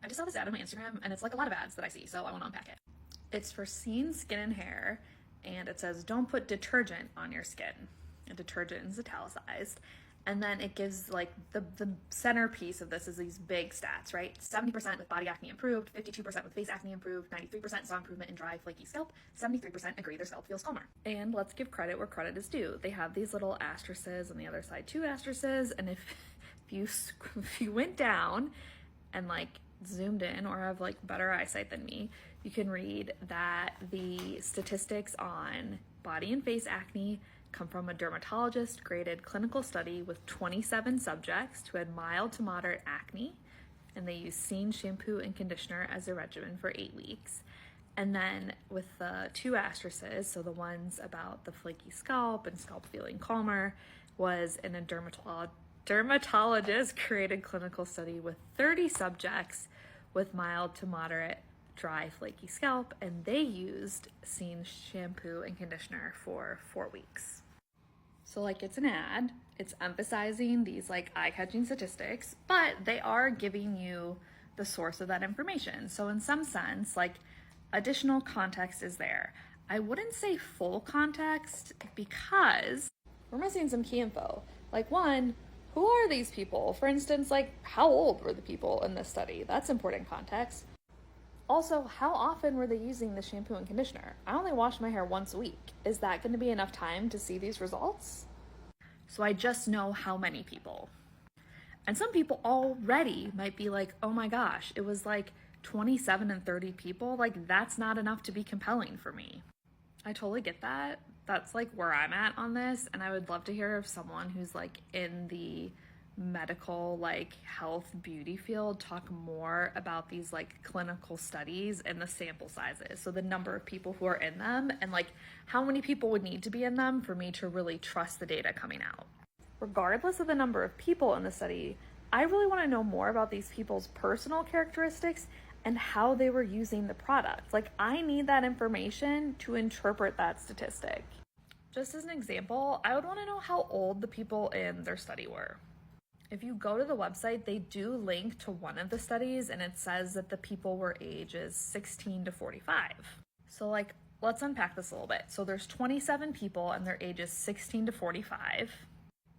I just saw this ad on my Instagram, and it's like a lot of ads that I see, so I want to unpack it. It's for Scene Skin and Hair, and it says, don't put detergent on your skin. And detergent is italicized. And then it gives like the centerpiece of this is these big stats, right? 70% with body acne improved, 52% with face acne improved, 93% saw improvement in dry, flaky scalp, 73% agree their scalp feels calmer. And let's give credit where credit is due. They have these little asterisks on the other side, 2 asterisks, and if you went down and like zoomed in or have like better eyesight than me, you can read that the statistics on body and face acne come from a dermatologist graded clinical study with 27 subjects who had mild to moderate acne, and they used Scene shampoo and conditioner as a regimen for 8 weeks. And then with the 2 asterisks, so the ones about the flaky scalp and scalp feeling calmer, was in a dermatologist created clinical study with 30 subjects with mild to moderate dry, flaky scalp, and they used Scene shampoo and conditioner for 4 weeks. So like it's an ad, it's emphasizing these like eye-catching statistics, but they are giving you the source of that information. So in some sense, like additional context is there. I wouldn't say full context because we're missing some key info. Like one, who are these people? For instance, like how old were the people in this study? That's important context. Also, how often were they using the shampoo and conditioner? I only wash my hair once a week. Is that going to be enough time to see these results? So I just know how many people. And some people already might be like, oh my gosh, it was like 27 and 30 people. Like that's not enough to be compelling for me. I totally get that. That's like where I'm at on this. And I would love to hear of someone who's like in the medical like health beauty field talk more about these like clinical studies and the sample sizes, so the number of people who are in them and like how many people would need to be in them for me to really trust the data coming out. Regardless of the number of people in the study, I really want to know more about these people's personal characteristics and how they were using the product. Like I need that information to interpret that statistic. Just as an example, I would want to know how old the people in their study were. If you go to the website, they do link to one of the studies and it says that the people were ages 16 to 45. So like, let's unpack this a little bit. So there's 27 people and their ages 16 to 45.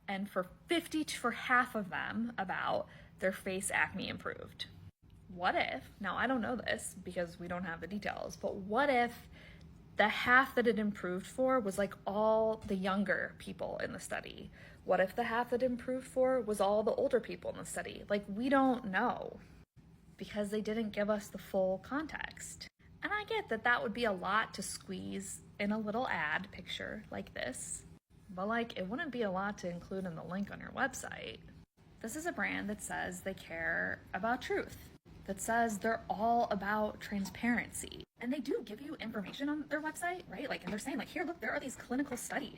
And for half of them, about their face acne improved. What if, now I don't know this because we don't have the details, but what if the half that it improved for was like all the younger people in the study? What if the half that improved for was all the older people in the study? Like we don't know because they didn't give us the full context. And I get that that would be a lot to squeeze in a little ad picture like this, but like it wouldn't be a lot to include in the link on your website. This is a brand that says they care about truth, that says they're all about transparency. And they do give you information on their website, right? Like, and they're saying like, here, look, there are these clinical studies.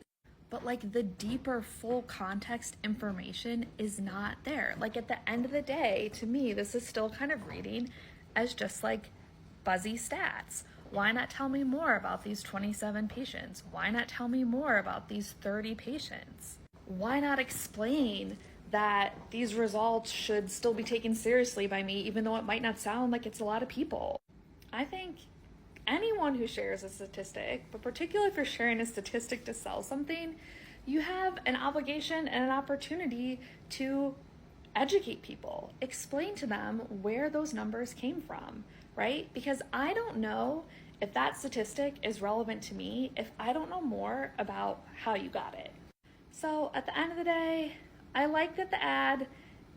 But like the deeper full context information is not there. Like at the end of the day, to me, this is still kind of reading as just like buzzy stats. Why not tell me more about these 27 patients? Why not tell me more about these 30 patients? Why not explain that these results should still be taken seriously by me, even though it might not sound like it's a lot of people? I think anyone who shares a statistic, but particularly if you're sharing a statistic to sell something, you have an obligation and an opportunity to educate people, explain to them where those numbers came from, right? Because I don't know if that statistic is relevant to me if I don't know more about how you got it. So at the end of the day, I like that the ad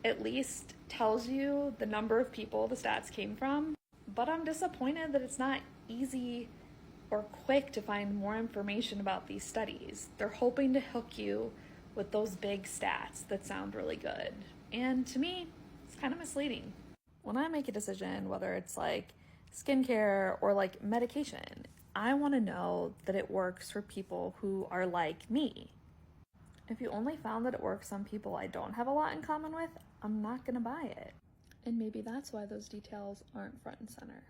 at least tells you the number of people the stats came from, but I'm disappointed that it's not easy or quick to find more information about these studies. They're hoping to hook you with those big stats that sound really good. And to me, it's kind of misleading. When I make a decision, whether it's like skincare or like medication, I want to know that it works for people who are like me. If you only found that it works on people I don't have a lot in common with, I'm not going to buy it. And maybe that's why those details aren't front and center.